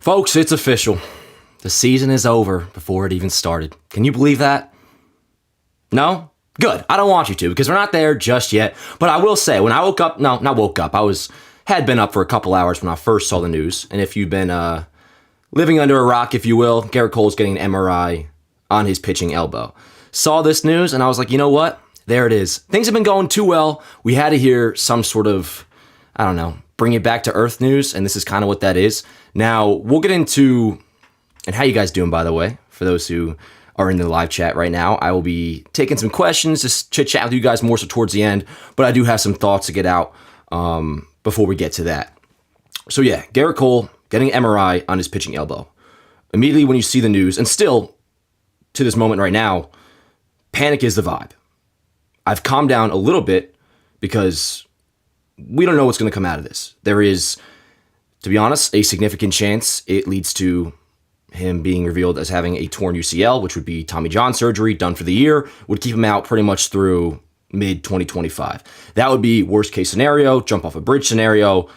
Folks, it's official. The season is over before it even started. Can you believe that? No? Good. I don't want you to because we're not there just yet. But I will say, when I woke up, no, not woke up. Had been up for a couple hours when I first saw the news. And if you've been living under a rock, if you will, Gerrit Cole is getting an MRI on his pitching elbow. Saw this news and I was like, you know what? There it is. Things have been going too well. We had to hear some sort of, I don't know, bring it back to earth news. And this is kind of what that is. Now, we'll get into, and how you guys doing, by the way, for those who are in the live chat right now. I will be taking some questions, just chit-chat with you guys more so towards the end, but I do have some thoughts to get out before we get to that. So yeah, Gerrit Cole getting an MRI on his pitching elbow. Immediately when you see the news, and still to this moment right now, panic is the vibe. I've calmed down a little bit because we don't know what's going to come out of this. There is, to be honest, a significant chance it leads to him being revealed as having a torn UCL, which would be Tommy John surgery, done for the year, would keep him out pretty much through mid-2025. That would be worst case scenario, jump off a bridge scenario,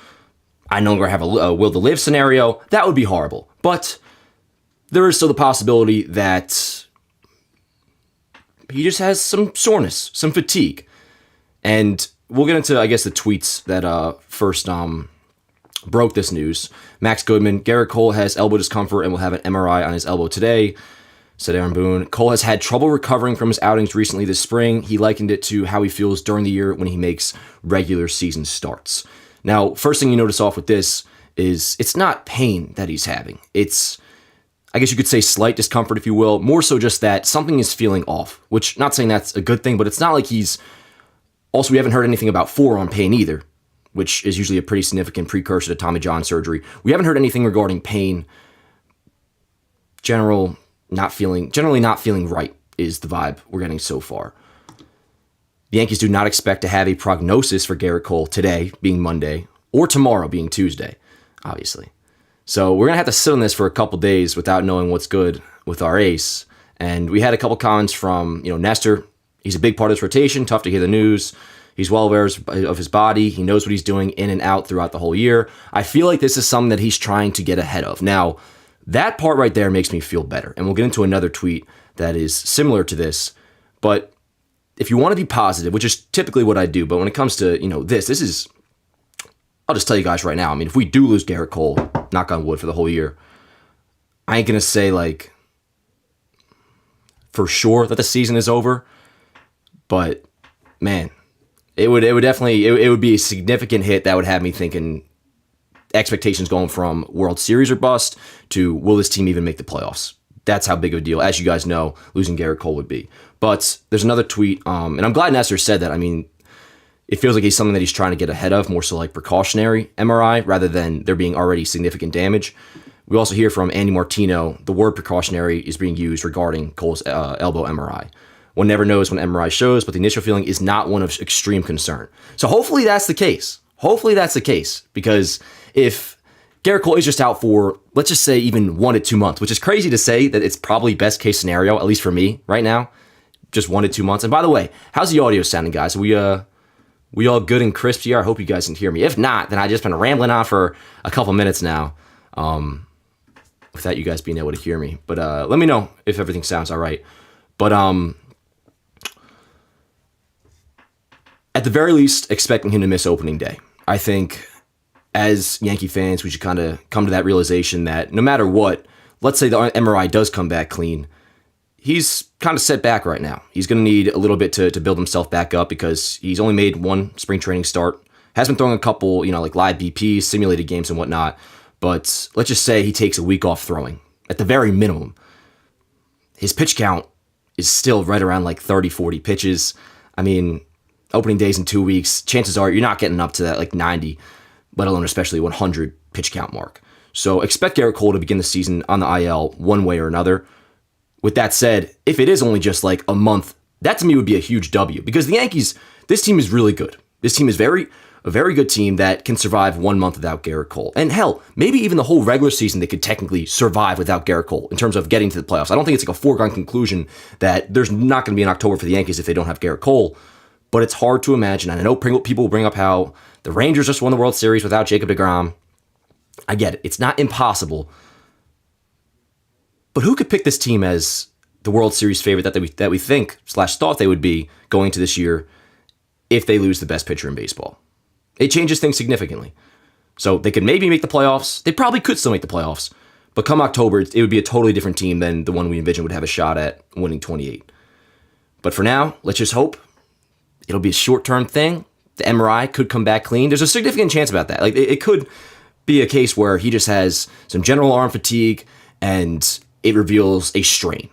I no longer have a will to live scenario. That would be horrible. But there is still the possibility that he just has some soreness, some fatigue. And we'll get into, I guess, the tweets that first broke this news. Max Goodman, Gerrit Cole has elbow discomfort and will have an MRI on his elbow today, said Aaron Boone. Cole has had trouble recovering from his outings recently this spring. He likened it to how he feels during the year when he makes regular season starts. Now, first thing you notice off with this is it's not pain that he's having. It's, I guess you could say, slight discomfort, if you will. More so just that something is feeling off, which, not saying that's a good thing, but it's not like he's... Also, we haven't heard anything about forearm pain either, which is usually a pretty significant precursor to Tommy John surgery. We haven't heard anything regarding pain. Generally not feeling right is the vibe we're getting so far. The Yankees do not expect to have a prognosis for Gerrit Cole today, being Monday, or tomorrow, being Tuesday, obviously. So we're going to have to sit on this for a couple days without knowing what's good with our ace. And we had a couple comments from, Nestor. He's a big part of this rotation. Tough to hear the news. He's well aware of his body. He knows what he's doing in and out throughout the whole year. I feel like this is something that he's trying to get ahead of. Now, that part right there makes me feel better. And we'll get into another tweet that is similar to this. But if you want to be positive, which is typically what I do, but when it comes to, this is, I'll just tell you guys right now, if we do lose Gerrit Cole, knock on wood, for the whole year, I ain't going to say, for sure that the season is over. But, man, it would definitely, it would be a significant hit that would have me thinking expectations going from World Series or bust to will this team even make the playoffs? That's how big of a deal, as you guys know, losing Gerrit Cole would be. But there's another tweet, and I'm glad Nestor said that. It feels like he's something that he's trying to get ahead of, more so like precautionary MRI, rather than there being already significant damage. We also hear from Andy Martino, the word precautionary is being used regarding Cole's elbow MRI. One never knows when MRI shows, but the initial feeling is not one of extreme concern. So hopefully that's the case. Because if Gerrit Cole is just out for, let's just say, even 1 to 2 months, which is crazy to say that it's probably best case scenario, at least for me right now, just 1 to 2 months. And by the way, how's the audio sounding, guys? We all good and crisp here? I hope you guys can hear me. If not, then I've just been rambling on for a couple minutes now without you guys being able to hear me. But let me know if everything sounds all right. But at the very least, expecting him to miss opening day. I think as Yankee fans, we should kind of come to that realization that no matter what, let's say the MRI does come back clean, he's kind of set back right now. He's going to need a little bit to build himself back up because he's only made one spring training start. Has been throwing a couple, live BPs, simulated games and whatnot. But let's just say he takes a week off throwing. At the very minimum, his pitch count is still right around 30, 40 pitches. Opening days in 2 weeks, chances are you're not getting up to that 90, let alone especially 100 pitch count mark. So expect Gerrit Cole to begin the season on the IL one way or another. With that said, if it is only just a month, that to me would be a huge W because the Yankees, this team is really good. This team is a very good team that can survive 1 month without Gerrit Cole. And hell, maybe even the whole regular season they could technically survive without Gerrit Cole in terms of getting to the playoffs. I don't think it's a foregone conclusion that there's not going to be an October for the Yankees if they don't have Gerrit Cole. But it's hard to imagine. And I know people will bring up how the Rangers just won the World Series without Jacob deGrom. I get it. It's not impossible. But who could pick this team as the World Series favorite that we think / thought they would be going into this year if they lose the best pitcher in baseball? It changes things significantly. So they could maybe make the playoffs. They probably could still make the playoffs. But come October, it would be a totally different team than the one we envisioned would have a shot at winning 28. But for now, let's just hope it'll be a short-term thing. The MRI could come back clean. There's a significant chance about that. Like it could be a case where he just has some general arm fatigue and it reveals a strain.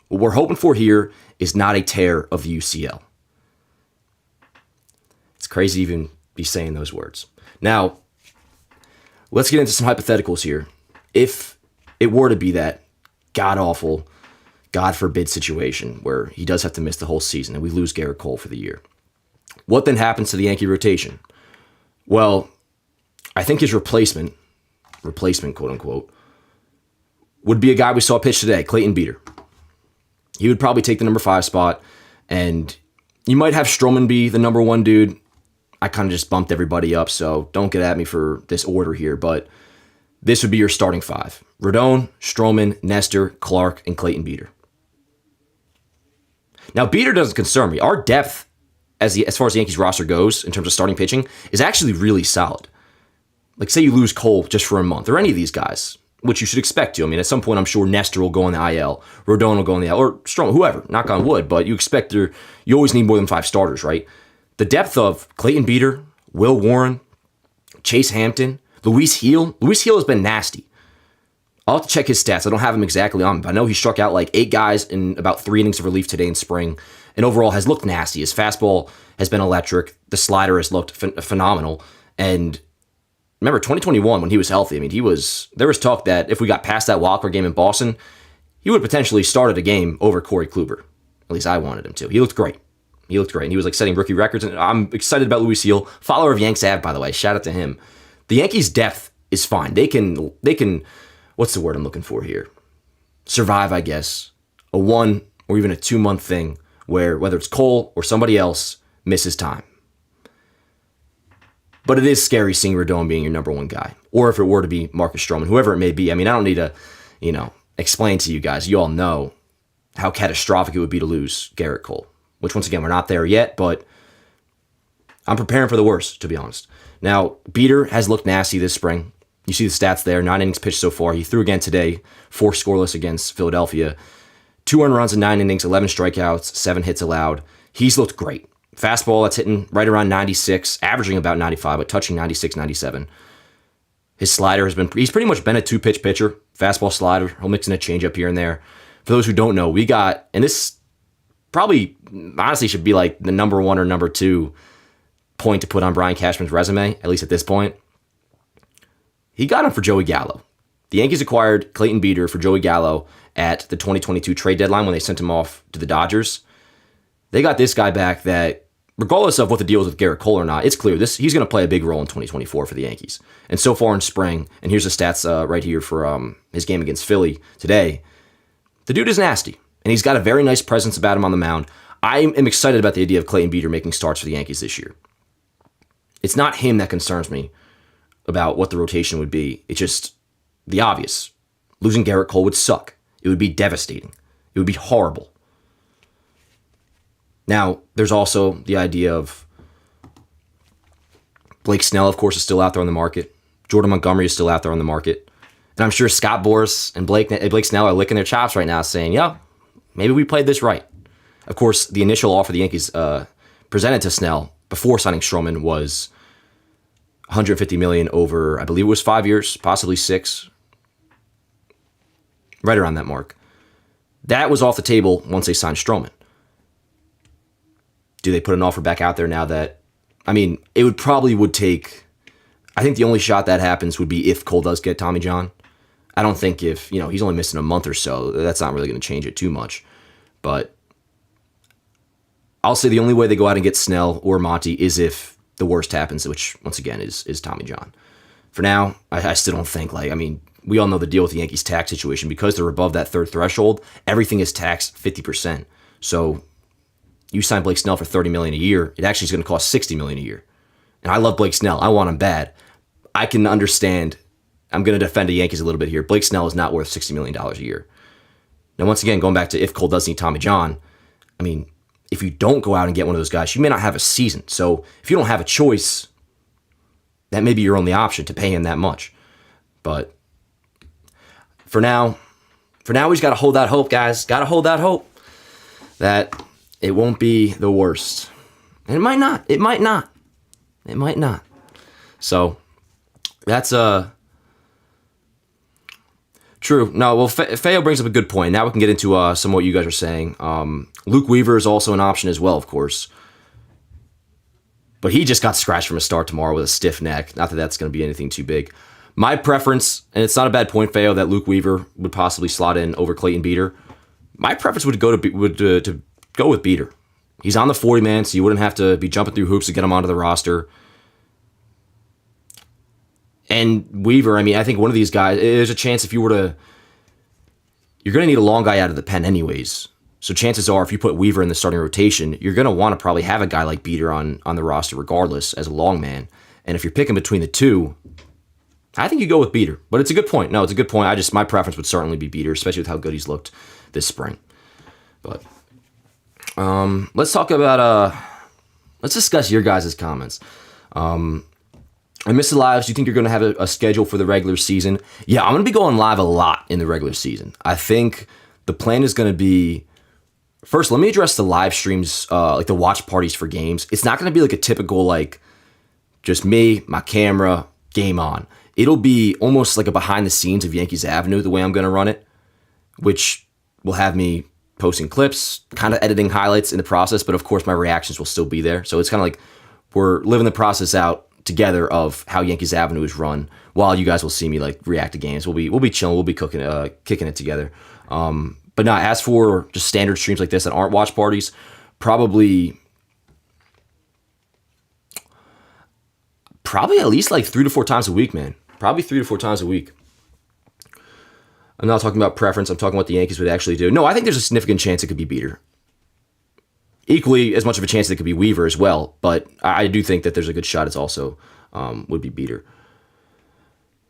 What we're hoping for here is not a tear of the UCL. It's crazy to even be saying those words. Now, let's get into some hypotheticals here. If it were to be that god-awful, God forbid situation where he does have to miss the whole season and we lose Gerrit Cole for the year, what then happens to the Yankee rotation? Well, I think his replacement, quote unquote, would be a guy we saw pitch today, Clayton Beeter. He would probably take the number 5 spot, and you might have Stroman be the number 1 dude. I kind of just bumped everybody up, so don't get at me for this order here, but this would be your starting 5. Rodon, Stroman, Nestor, Clark, and Clayton Beeter. Now, Beeter doesn't concern me. Our depth, as far as the Yankees roster goes, in terms of starting pitching, is actually really solid. Like, say you lose Cole just for a month, or any of these guys, which you should expect to. I mean, at some point, I'm sure Nestor will go on the IL, Rodon will go on the IL, or Stroman, whoever, knock on wood, but you expect you always need more than 5 starters, right? The depth of Clayton Beeter, Will Warren, Chase Hampton, Luis Gil. Luis Gil has been nasty. I'll have to check his stats. I don't have him exactly on, but I know he struck out like 8 guys in about 3 innings of relief today in spring, and overall has looked nasty. His fastball has been electric. The slider has looked phenomenal. And remember, 2021, when he was healthy, I mean, there was talk that if we got past that wildcard game in Boston, he would potentially started a game over Corey Kluber. At least I wanted him to. He looked great. And he was like setting rookie records. And I'm excited about Luis Gil, follower of Yanks Ave, by the way. Shout out to him. The Yankees' depth is fine. They can, what's the word I'm looking for here? Survive, I guess, a 1 or even a 2-month thing where whether it's Cole or somebody else misses time. But it is scary seeing Rodon being your number 1 guy. Or if it were to be Marcus Stroman, whoever it may be. I mean, I don't need to, explain to you guys. You all know how catastrophic it would be to lose Gerrit Cole. Which, once again, we're not there yet, but I'm preparing for the worst, to be honest. Now, Beeter has looked nasty this spring. You see the stats there, 9 innings pitched so far. He threw again today, 4 scoreless against Philadelphia. 2 earned runs in 9 innings, 11 strikeouts, 7 hits allowed. He's looked great. Fastball that's hitting right around 96, averaging about 95, but touching 96, 97. His slider he's pretty much been a 2-pitch pitcher. Fastball, slider, he'll mix in a changeup here and there. For those who don't know, we got, and this probably honestly should be like the number 1 or number 2 point to put on Brian Cashman's resume, at least at this point. He got him for Joey Gallo. The Yankees acquired Clayton Beeter for Joey Gallo at the 2022 trade deadline when they sent him off to the Dodgers. They got this guy back that, regardless of what the deal is with Gerrit Cole or not, it's clear he's going to play a big role in 2024 for the Yankees. And so far in spring, and here's the stats right here for his game against Philly today, the dude is nasty. And he's got a very nice presence about him on the mound. I am excited about the idea of Clayton Beeter making starts for the Yankees this year. It's not him that concerns me about what the rotation would be. It's just the obvious. Losing Gerrit Cole would suck. It would be devastating. It would be horrible. Now, there's also the idea of Blake Snell, of course, is still out there on the market. Jordan Montgomery is still out there on the market. And I'm sure Scott Boras and Blake Snell are licking their chops right now saying, yeah, maybe we played this right. Of course, the initial offer the Yankees presented to Snell before signing Stroman was $150 million over, I believe it was 5 years, possibly 6. Right around that mark. That was off the table once they signed Stroman. Do they put an offer back out there now that, I mean, it would take, I think the only shot that happens would be if Cole does get Tommy John. I don't think if, he's only missing a month or so, that's not really going to change it too much. But I'll say the only way they go out and get Snell or Monty is if the worst happens, which, once again, is Tommy John. For now, I still don't think, we all know the deal with the Yankees tax situation. Because they're above that 3rd threshold, everything is taxed 50%. So you sign Blake Snell for $30 million a year, it actually is going to cost $60 million a year. And I love Blake Snell. I want him bad. I can understand. I'm going to defend the Yankees a little bit here. Blake Snell is not worth $60 million a year. Now, once again, going back to if Cole does need Tommy John, I mean, if you don't go out and get one of those guys, you may not have a season. So if you don't have a choice, that may be your only option to pay him that much. But for now, we just got to hold that hope, guys. Got to hold that hope that it won't be the worst. And it might not. It might not. It might not. So that's true. No, well, Feo brings up a good point. Now we can get into some of what you guys are saying. Luke Weaver is also an option as well, of course. But he just got scratched from a start tomorrow with a stiff neck. Not that that's going to be anything too big. My preference, and it's not a bad point, Feo, that Luke Weaver would possibly slot in over Clayton Beeter. My preference would go to go with Beeter. He's on the 40-man, so you wouldn't have to be jumping through hoops to get him onto the roster. And Weaver, I mean, I think one of these guys, there's a chance if you were to, you're going to need a long guy out of the pen anyways. So chances are, if you put Weaver in the starting rotation, you're going to want to probably have a guy like Beeter on the roster regardless as a long man. And if you're picking between the two, I think you go with Beeter. But it's a good point. No, it's a good point. My preference would certainly be Beeter, especially with how good he's looked this spring. But let's talk about, let's discuss your guys' comments. I missed the lives. Do you think you're going to have a schedule for the regular season? Yeah, I'm going to be going live a lot in the regular season. I think the plan is going to be, first, let me address the live streams, like the watch parties for games. It's not going to be like a typical, like, just me, my camera, game on. It'll be almost like a behind the scenes of Yankees Avenue, the way I'm going to run it, which will have me posting clips, kind of editing highlights in the process, but of course my reactions will still be there. So it's kind of like we're living the process out together of how Yankees Avenue is run, while you guys will see me like react to games. We'll be chilling, we'll be kicking it together. But no, as for just standard streams like this that aren't watch parties, probably at least like 3 to 4 times a week, man. Probably 3 to 4 times a week. I'm not talking about preference. I'm talking what the Yankees would actually do. No, I think there's a significant chance it could be Beeter. Equally as much of a chance that it could be Weaver as well, but I do think that there's a good shot it's also would be Beeter.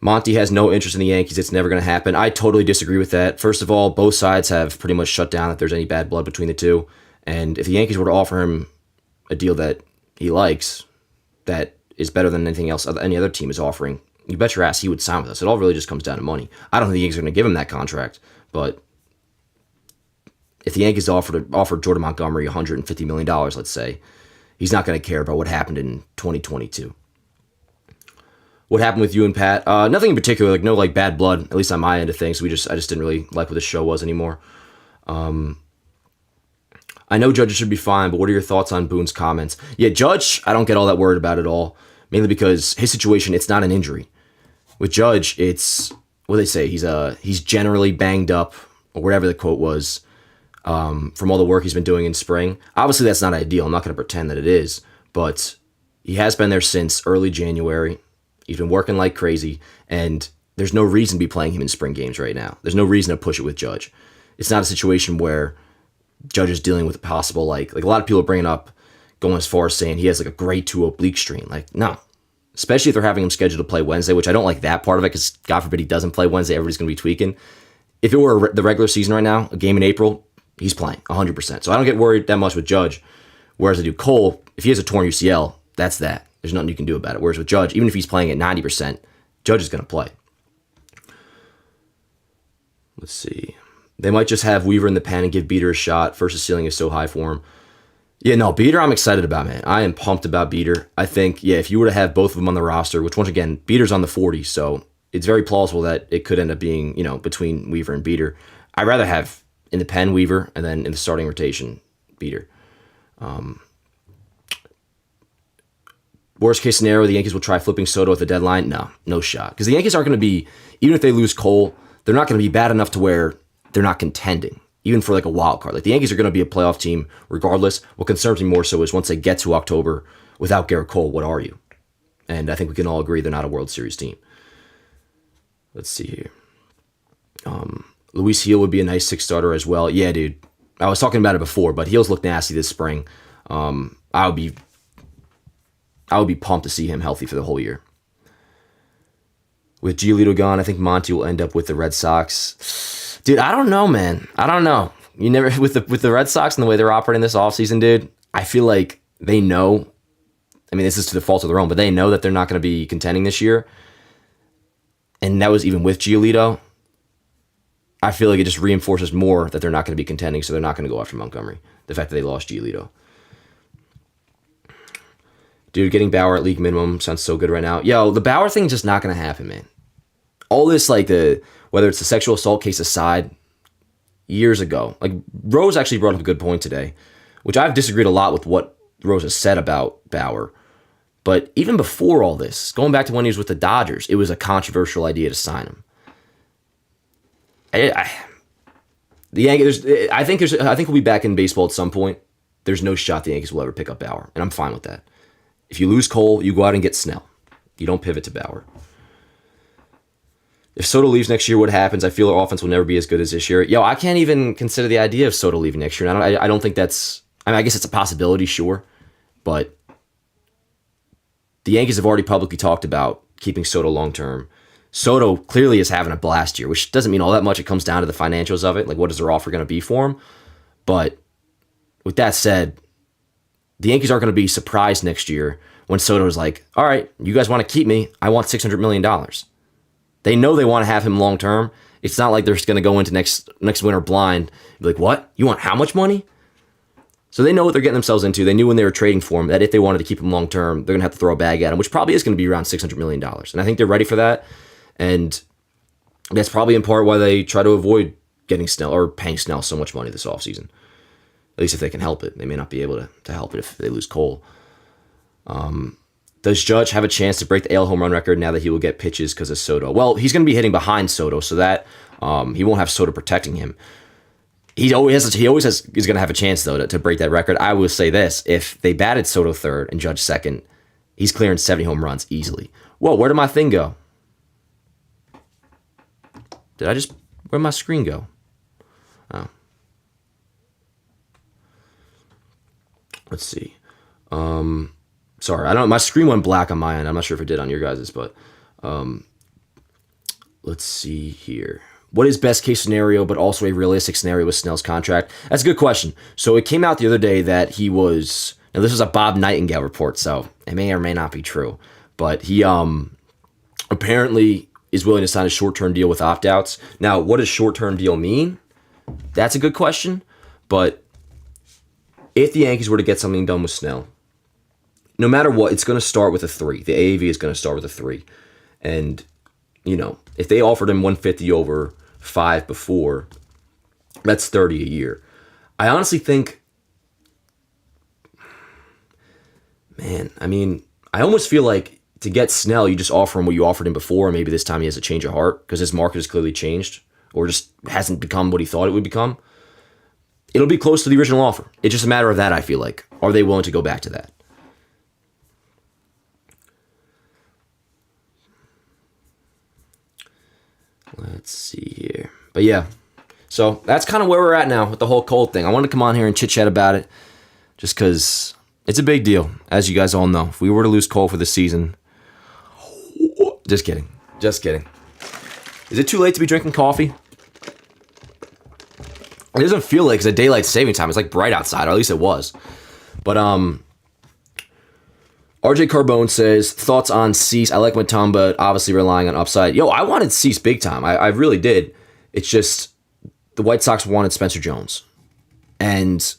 Monty has no interest in the Yankees. It's never going to happen. I totally disagree with that. First of all, both sides have pretty much shut down if there's any bad blood between the two. And if the Yankees were to offer him a deal that he likes, that is better than anything else any other team is offering, you bet your ass he would sign with us. It all really just comes down to money. I don't think the Yankees are going to give him that contract, but if the Yankees offered Jordan Montgomery $150 million, let's say, he's not going to care about what happened in 2022. What happened with you and Pat? Nothing in particular, like no like bad blood, at least on my end of things. I just didn't really like what the show was anymore. I know Judge should be fine, but what are your thoughts on Boone's comments? Yeah, Judge, I don't get all that worried about at all, mainly because his situation, it's not an injury. With Judge, it's, what do they say? He's generally banged up, or whatever the quote was, from all the work he's been doing in spring. Obviously, that's not ideal. I'm not going to pretend that it is, but he has been there since early January. He's been working like crazy, and there's no reason to be playing him in spring games right now. There's no reason to push it with Judge. It's not a situation where Judge is dealing with a possible, like a lot of people are bringing up, going as far as saying he has like a grade 2 oblique strain. Like, no. Especially if they're having him scheduled to play Wednesday, which I don't like that part of it, because God forbid he doesn't play Wednesday, everybody's going to be tweaking. If it were the regular season right now, a game in April, he's playing 100%. So I don't get worried that much with Judge. Whereas I do Cole, if he has a torn UCL, that's that. There's nothing you can do about it. Whereas with Judge, even if he's playing at 90%, Judge is going to play. Let's see. They might just have Weaver in the pen and give Beeter a shot. First, the ceiling is so high for him. Yeah, no, Beeter I'm excited about, man. I am pumped about Beeter. I think, yeah, if you were to have both of them on the roster, which once again, Beeter's on the 40, so it's very plausible that it could end up being, between Weaver and Beeter. I'd rather have in the pen Weaver and then in the starting rotation Beeter. Worst case scenario, the Yankees will try flipping Soto at the deadline. No shot. Because the Yankees aren't going to be, even if they lose Cole, they're not going to be bad enough to where they're not contending, even for like a wild card. Like the Yankees are going to be a playoff team regardless. What concerns me more so is once they get to October without Gerrit Cole, what are you? And I think we can all agree they're not a World Series team. Let's see here. Luis Heel would be a nice 6 starter as well. Yeah, dude. I was talking about it before, but Heels look nasty this spring. I would be pumped to see him healthy for the whole year. With Giolito gone, I think Monty will end up with the Red Sox. Dude, I don't know, man. I don't know. You never with the Red Sox and the way they're operating this offseason, dude. I feel like they know. I mean, this is to the fault of their own, but they know that they're not going to be contending this year. And that was even with Giolito. I feel like it just reinforces more that they're not going to be contending, so they're not going to go after Montgomery. The fact that they lost Giolito. Dude, getting Bauer at league minimum sounds so good right now. Yo, the Bauer thing is just not going to happen, man. All this, like, whether it's the sexual assault case aside, years ago, like, Rose actually brought up a good point today, which I've disagreed a lot with what Rose has said about Bauer. But even before all this, going back to when he was with the Dodgers, it was a controversial idea to sign him. The Yankees, I think we'll be back in baseball at some point. There's no shot the Yankees will ever pick up Bauer, and I'm fine with that. If you lose Cole, you go out and get Snell. You don't pivot to Bauer. If Soto leaves next year, what happens? I feel our offense will never be as good as this year. Yo, I can't even consider the idea of Soto leaving next year. And I don't think that's. I mean, I guess it's a possibility, sure, but the Yankees have already publicly talked about keeping Soto long term. Soto clearly is having a blast year, which doesn't mean all that much. It comes down to the financials of it. Like, what is their offer going to be for him? But with that said, the Yankees aren't going to be surprised next year when Soto's like, all right, you guys want to keep me? I want $600 million. They know they want to have him long term. It's not like they're just going to go into next winter blind. Be like, what? You want how much money? So they know what they're getting themselves into. They knew when they were trading for him that if they wanted to keep him long term, they're going to have to throw a bag at him, which probably is going to be around $600 million. And I think they're ready for that. And that's probably in part why they try to avoid getting Snell or paying Snell so much money this offseason. At least if they can help it. They may not be able to help it if they lose Cole. Does Judge have a chance to break the AL home run record now that he will get pitches because of Soto? Well, he's going to be hitting behind Soto, so that he won't have Soto protecting him. He always is going to have a chance, though, to break that record. I will say this. If they batted Soto third and Judge second, he's clearing 70 home runs easily. Whoa, where did my thing go? Where'd my screen go? Oh. Let's see. Sorry, I don't. My screen went black on my end. I'm not sure if it did on your guys's, but let's see here. What is best case scenario, but also a realistic scenario with Snell's contract? That's a good question. So it came out the other day that he was. Now this was a Bob Nightingale report, so it may or may not be true, but he apparently is willing to sign a short-term deal with opt-outs. Now, what does short-term deal mean? That's a good question, but if the Yankees were to get something done with Snell, no matter what, it's going to start with a 3. The AAV is going to start with a 3. And, if they offered him 150 over 5 before, that's 30 a year. I honestly think, I almost feel like to get Snell, you just offer him what you offered him before, and maybe this time he has a change of heart because his market has clearly changed or just hasn't become what he thought it would become. It'll be close to the original offer. It's just a matter of that, I feel like. Are they willing to go back to that? Let's see here. But yeah, so that's kind of where we're at now with the whole Cole thing. I wanted to come on here and chit-chat about it just because it's a big deal, as you guys all know. If we were to lose Cole for the season, just kidding. Is it too late to be drinking coffee? It doesn't feel like it's a daylight saving time. It's like bright outside, or at least it was. But RJ Carbone says, thoughts on Cease? I like Matamba, obviously relying on upside. Yo, I wanted Cease big time. I really did. It's just the White Sox wanted Spencer Jones. And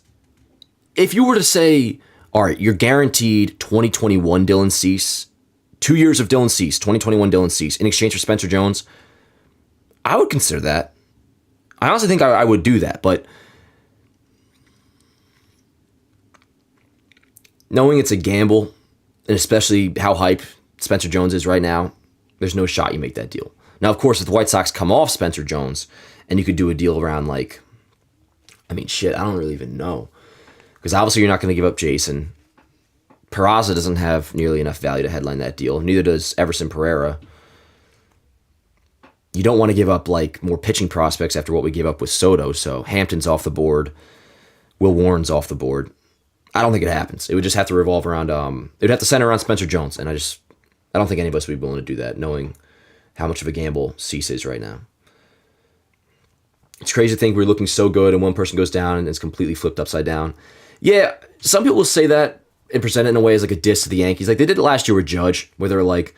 if you were to say, all right, you're guaranteed 2021 Dylan Cease, 2 years of Dylan Cease, 2021 Dylan Cease, in exchange for Spencer Jones, I would consider that. I honestly think I would do that, but knowing it's a gamble, and especially how hype Spencer Jones is right now, there's no shot you make that deal. Now, of course, if the White Sox come off Spencer Jones, and you could do a deal around I don't really even know. Because obviously you're not going to give up Jason. Peraza doesn't have nearly enough value to headline that deal. Neither does Everson Pereira. You don't want to give up more pitching prospects after what we gave up with Soto. So Hampton's off the board. Will Warren's off the board. I don't think it happens. It would just have to revolve around. It would have to center around Spencer Jones, and I don't think any of us would be willing to do that, knowing how much of a gamble Cease is right now. It's crazy to think we're looking so good and one person goes down and it's completely flipped upside down. Yeah, some people will say that and present it in a way as like a diss to the Yankees. Like they did it last year with Judge, where they're like,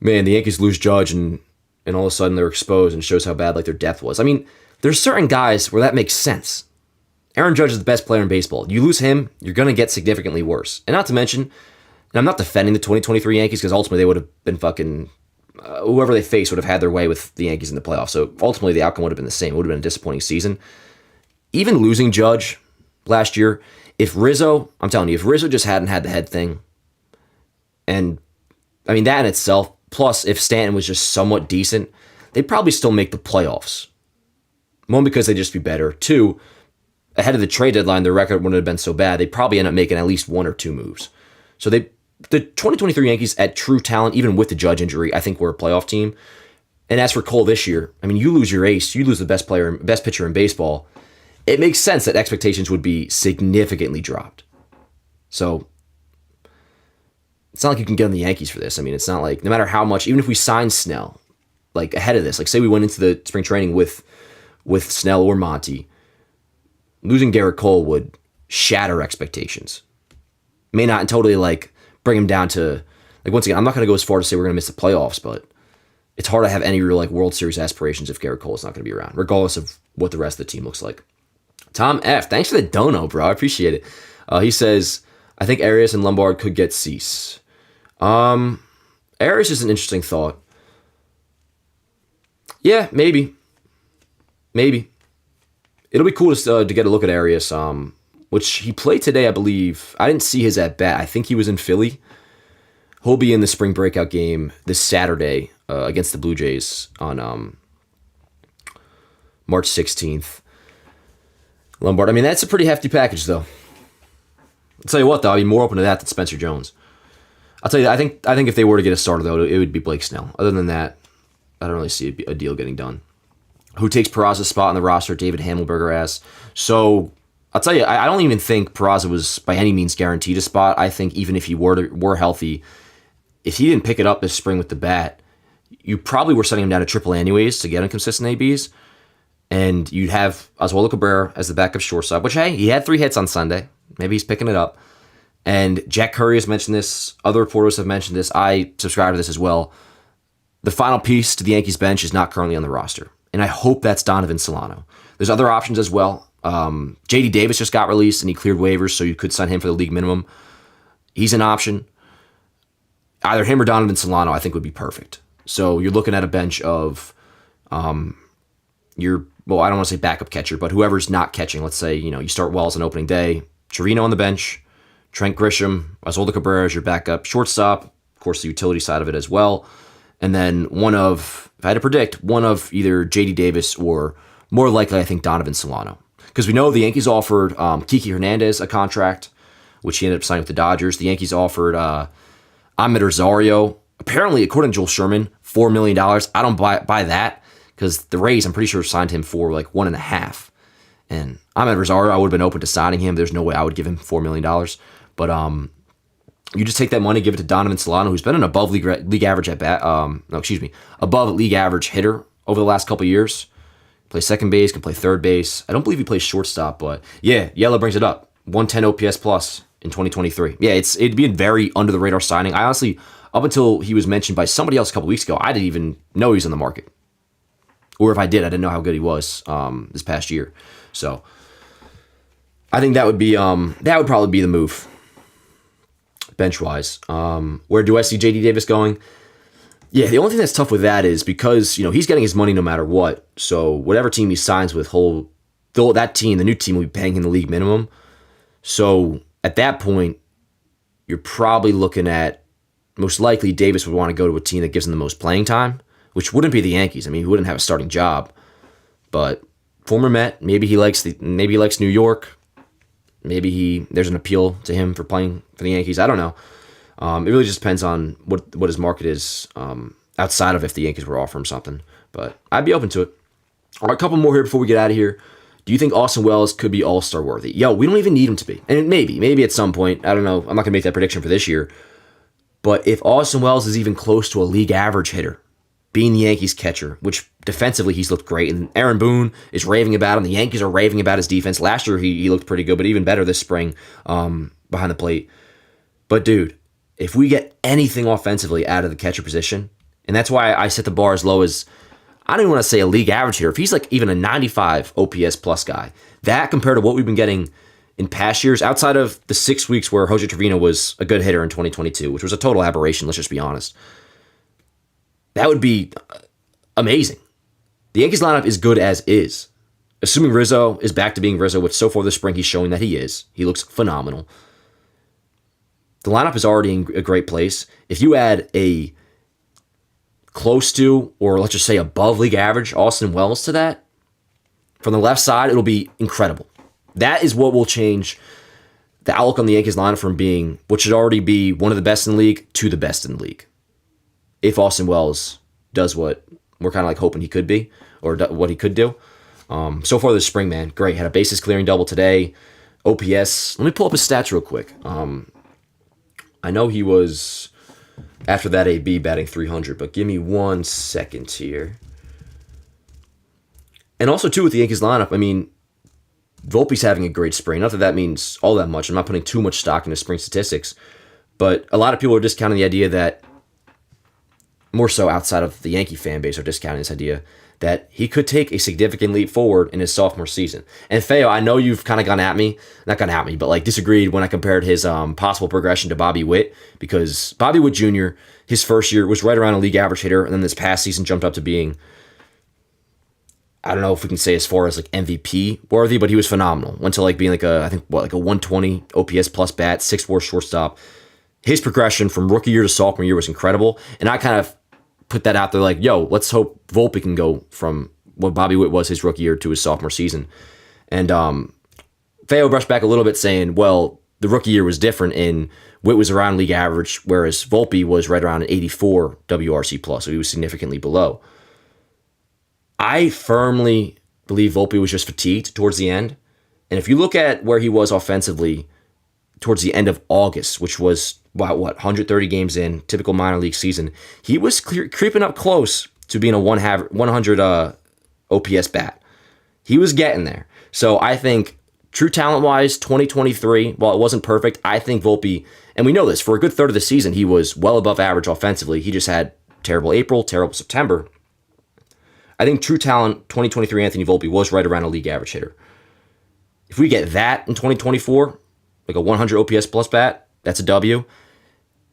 man, the Yankees lose Judge and all of a sudden they're exposed and shows how bad like their depth was. I mean, there's certain guys where that makes sense. Aaron Judge is the best player in baseball. You lose him, you're going to get significantly worse. And not to mention, and I'm not defending the 2023 Yankees because ultimately they would have been fucking, whoever they faced would have had their way with the Yankees in the playoffs. So ultimately the outcome would have been the same. It would have been a disappointing season. Even losing Judge last year, I'm telling you, if Rizzo just hadn't had the head thing, and I mean that in itself, plus if Stanton was just somewhat decent, they'd probably still make the playoffs. One, because they'd just be better. Two, ahead of the trade deadline, their record wouldn't have been so bad. They'd probably end up making at least one or two moves. So the 2023 Yankees at true talent, even with the Judge injury, I think we're a playoff team. And as for Cole this year, I mean, you lose your ace, you lose the best pitcher in baseball. It makes sense that expectations would be significantly dropped. So it's not like you can get on the Yankees for this. I mean, it's not like no matter how much, even if we sign Snell, like ahead of this, like say we went into the spring training with Snell or Monty, losing Gerrit Cole would shatter expectations. May not totally like bring him down to, like once again, I'm not going to go as far to say we're going to miss the playoffs, but it's hard to have any real like World Series aspirations if Gerrit Cole is not going to be around, regardless of what the rest of the team looks like. Tom F, thanks for the dono, bro. I appreciate it. He says, I think Arias and Lombard could get Cease. Arias is an interesting thought. Yeah, maybe. It'll be cool to get a look at Arias, which he played today, I believe. I didn't see his at bat. I think he was in Philly. He'll be in the spring breakout game this Saturday against the Blue Jays on March 16th. Lombard, I mean, that's a pretty hefty package, though. I'll tell you what, though, I'd be more open to that than Spencer Jones. I'll tell you, I think if they were to get a starter, though, it would be Blake Snell. Other than that, I don't really see a deal getting done. Who takes Peraza's spot on the roster? David Hammelberger asks. So I'll tell you, I don't even think Peraza was by any means guaranteed a spot. I think even if he were healthy, if he didn't pick it up this spring with the bat, you probably were setting him down to AAA anyways to get him consistent ABs. And you'd have Oswaldo Cabrera as the backup shortstop, which, hey, he had 3 hits on Sunday. Maybe he's picking it up. And Jack Curry has mentioned this. Other reporters have mentioned this. I subscribe to this as well. The final piece to the Yankees bench is not currently on the roster. And I hope that's Donovan Solano. There's other options as well. J.D. Davis just got released and he cleared waivers, so you could sign him for the league minimum. He's an option. Either him or Donovan Solano, I think, would be perfect. So you're looking at a bench of I don't want to say backup catcher, but whoever's not catching. Let's say, you start Wells on opening day, Trevino on the bench, Trent Grisham, Oswaldo Cabrera as your backup shortstop, of course the utility side of it as well. And then if I had to predict, one of either J.D. Davis or more likely, I think, Donovan Solano. Because we know the Yankees offered Kiki Hernandez a contract, which he ended up signing with the Dodgers. The Yankees offered Ahmed Rosario, apparently, according to Joel Sherman, $4 million. I don't buy that. Because the Rays, I'm pretty sure, signed him for like 1.5. And Ahmed Rosario, I would have been open to signing him. There's no way I would give him $4 million. But you just take that money, give it to Donovan Solano, who's been an above league average at bat. Above league average hitter over the last couple of years. Plays second base, can play third base. I don't believe he plays shortstop, but yeah, Yella brings it up. 110 OPS plus in 2023. Yeah, it'd be a very under the radar signing. I honestly, up until he was mentioned by somebody else a couple weeks ago, I didn't even know he was on the market. Or if I did, I didn't know how good he was this past year. So I think that would probably be the move, bench wise. Where do I see J.D. Davis going? Yeah, the only thing that's tough with that is because he's getting his money no matter what. So whatever team he signs with, that team, the new team, will be paying him the league minimum. So at that point, you're probably looking at most likely Davis would want to go to a team that gives him the most playing time, which wouldn't be the Yankees. I mean, he wouldn't have a starting job. But former Met, maybe he likes New York. Maybe there's an appeal to him for playing for the Yankees. I don't know. It really just depends on what his market is outside of if the Yankees were to offer him something. But I'd be open to it. All right, a couple more here before we get out of here. Do you think Austin Wells could be All-Star worthy? Yo, we don't even need him to be. And maybe at some point. I don't know. I'm not going to make that prediction for this year. But if Austin Wells is even close to a league average hitter, being the Yankees catcher, which defensively he's looked great. And Aaron Boone is raving about him. The Yankees are raving about his defense. Last year he looked pretty good, but even better this spring behind the plate. But dude, if we get anything offensively out of the catcher position, and that's why I set the bar as low as, I don't even want to say a league average here. If he's like even a 95 OPS plus guy, that compared to what we've been getting in past years, outside of the 6 weeks where Jose Trevino was a good hitter in 2022, which was a total aberration, let's just be honest, that would be amazing. The Yankees lineup is good as is. Assuming Rizzo is back to being Rizzo, which so far this spring he's showing that he is. He looks phenomenal. The lineup is already in a great place. If you add a close to, or let's just say above league average, Austin Wells to that, from the left side, it'll be incredible. That is what will change the outlook on the Yankees lineup from being what should already be one of the best in the league to the best in the league. If Austin Wells does what we're kind of like hoping he could be, or what he could do. So far this spring, man, great. Had a bases clearing double today. OPS, let me pull up his stats real quick. I know he was, after that AB, batting 300, but give me 1 second here. And also, too, with the Yankees lineup, I mean, Vulpi's having a great spring. Not that that means all that much. I'm not putting too much stock into spring statistics. But a lot of people are discounting the idea that, more so outside of the Yankee fan base, are discounting this idea that he could take a significant leap forward in his sophomore season. And Feo, I know you've kind of gone at me, not gone at me, but like disagreed when I compared his possible progression to Bobby Witt, because Bobby Witt Jr., his first year was right around a league average hitter, and then this past season jumped up to being, I don't know if we can say as far as like MVP worthy, but he was phenomenal. Went to like being like a 120 OPS plus bat, 6'4" shortstop. His progression from rookie year to sophomore year was incredible, and I kind of put that out there like, yo, let's hope Vulpi can go from what Bobby Witt was his rookie year to his sophomore season. And Feo brushed back a little bit saying, well, the rookie year was different and Witt was around league average, whereas Vulpi was right around an 84 WRC plus, so he was significantly below. I firmly believe Vulpi was just fatigued towards the end. And if you look at where he was offensively towards the end of August, which was about 130 games in, typical minor league season, he was creeping up close to being a 100 OPS bat. He was getting there. So I think true talent-wise, 2023, while it wasn't perfect, I think Vulpi, and we know this, for a good third of the season, he was well above average offensively. He just had terrible April, terrible September. I think true talent, 2023 Anthony Vulpi was right around a league average hitter. If we get that in 2024, like a 100 OPS plus bat, that's a W.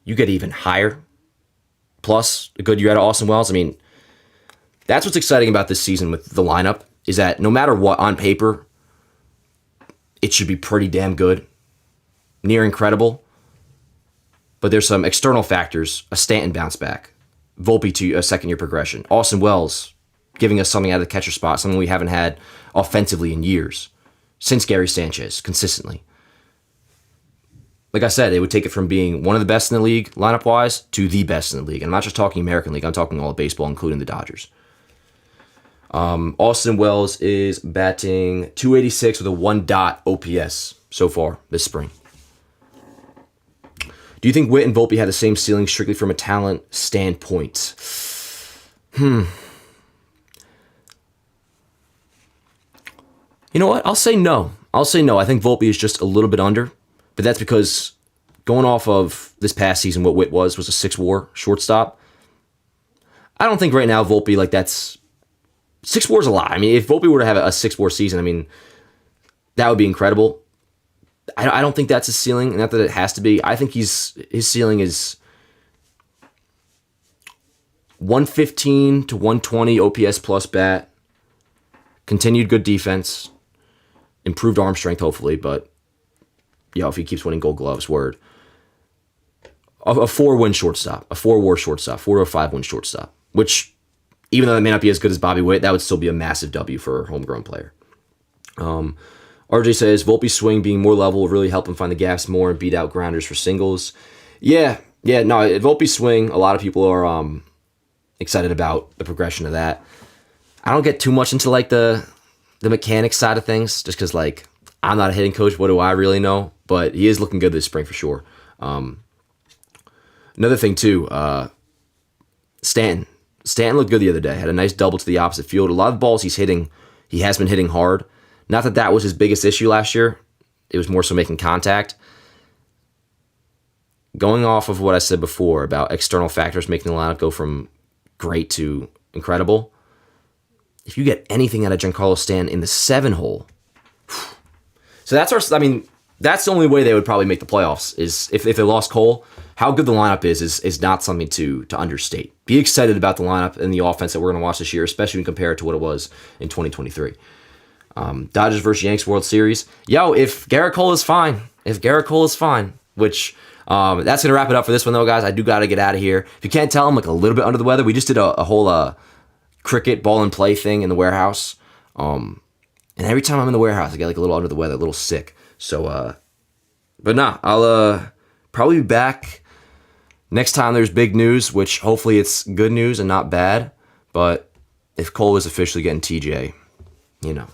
You get even higher. Plus, a good year out of Austin Wells. I mean, that's what's exciting about this season with the lineup, is that no matter what, on paper, it should be pretty damn good. Near incredible. But there's some external factors. A Stanton bounce back. Vulpi to a second-year progression. Austin Wells giving us something out of the catcher spot, something we haven't had offensively in years. Since Gary Sanchez, consistently. Like I said, it would take it from being one of the best in the league, lineup-wise, to the best in the league. And I'm not just talking American League. I'm talking all of baseball, including the Dodgers. Austin Wells is batting .286 with a 1 OPS so far this spring. Do you think Witt and Vulpi had the same ceiling strictly from a talent standpoint? You know what? I'll say no. I think Vulpi is just a little bit under. But that's because going off of this past season, what Witt was a 6-WAR shortstop. I don't think right now Vulpi, like that's 6-WAR is a lot. I mean, if Vulpi were to have a 6-WAR season, I mean, that would be incredible. I don't think that's his ceiling, not that it has to be. I think his ceiling is 115 to 120 OPS plus bat, continued good defense, improved arm strength hopefully, but if he keeps winning Gold Gloves, word. A 4-win shortstop, a 4-WAR shortstop, 4 or 5-win shortstop, which, even though that may not be as good as Bobby Witt, that would still be a massive W for a homegrown player. RJ says, Vulpi's swing being more level will really help him find the gaps more and beat out grounders for singles. No, Vulpi's swing, a lot of people are excited about the progression of that. I don't get too much into like the mechanics side of things, just because like I'm not a hitting coach. What do I really know? But he is looking good this spring for sure. Another thing too, Stanton, Stanton looked good the other day. Had a nice double to the opposite field. A lot of balls he's hitting, he has been hitting hard. Not that that was his biggest issue last year. It was more so making contact. Going off of what I said before about external factors making the lineup go from great to incredible, if you get anything out of Giancarlo Stanton in the 7 hole, so that's that's the only way they would probably make the playoffs is if they lost Cole. How good the lineup is not something to understate. Be excited about the lineup and the offense that we're going to watch this year, especially when you compare it to what it was in 2023. Dodgers versus Yanks World Series. Yo, if Gerrit Cole is fine, which that's going to wrap it up for this one, though, guys. I do got to get out of here. If you can't tell, I'm like a little bit under the weather. We just did a whole cricket ball and play thing in the warehouse. And every time I'm in the warehouse, I get like a little under the weather, a little sick. So, but nah, I'll probably be back next time there's big news, which hopefully it's good news and not bad. But if Cole is officially getting TJ, you know,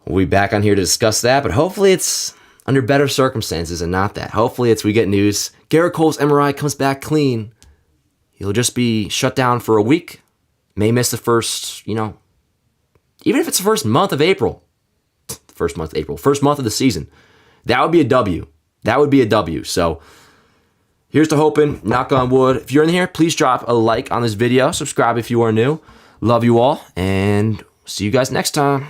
we'll be back on here to discuss that. But hopefully it's under better circumstances and not that. Hopefully we get news. Gerrit Cole's MRI comes back clean. He'll just be shut down for a week. May miss the first, even if it's the first month of April. First month of the season. That would be a W. So here's to hoping, knock on wood. If you're in here, please drop a like on this video. Subscribe if you are new. Love you all, and see you guys next time.